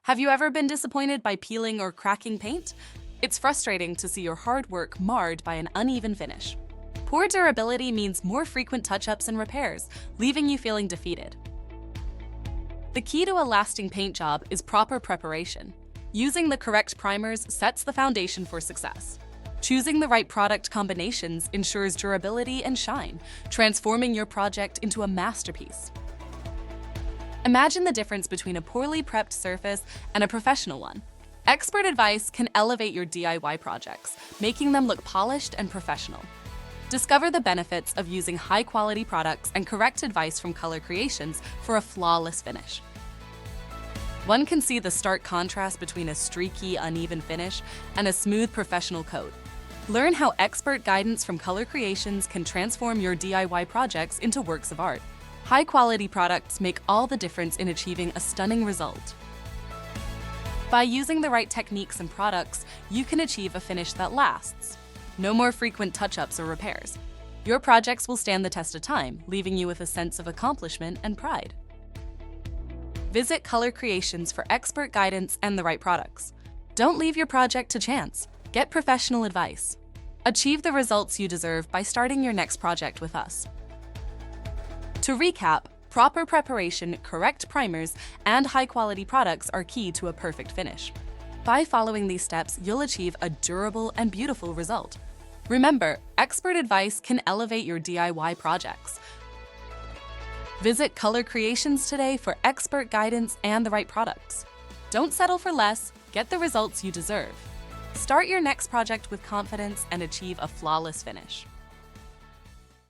Have you ever been disappointed by peeling or cracking paint? It's frustrating to see your hard work marred by an uneven finish. Poor durability means more frequent touch-ups and repairs, leaving you feeling defeated. The key to a lasting paint job is proper preparation. Using the correct primers sets the foundation for success. Choosing the right product combinations ensures durability and shine, transforming your project into a masterpiece. Imagine the difference between a poorly prepped surface and a professional one. Expert advice can elevate your DIY projects, making them look polished and professional. Discover the benefits of using high-quality products and correct advice from Color Creations for a flawless finish. One can see the stark contrast between a streaky, uneven finish and a smooth, professional coat. Learn how expert guidance from Color Creations can transform your DIY projects into works of art. High-quality products make all the difference in achieving a stunning result. By using the right techniques and products, you can achieve a finish that lasts. No more frequent touch-ups or repairs. Your projects will stand the test of time, leaving you with a sense of accomplishment and pride. Visit Color Creations for expert guidance and the right products. Don't leave your project to chance. Get professional advice. Achieve the results you deserve by starting your next project with us. To recap, proper preparation, correct primers, and high-quality products are key to a perfect finish. By following these steps, you'll achieve a durable and beautiful result. Remember, expert advice can elevate your DIY projects. Visit Color Creations today for expert guidance and the right products. Don't settle for less, get the results you deserve. Start your next project with confidence and achieve a flawless finish.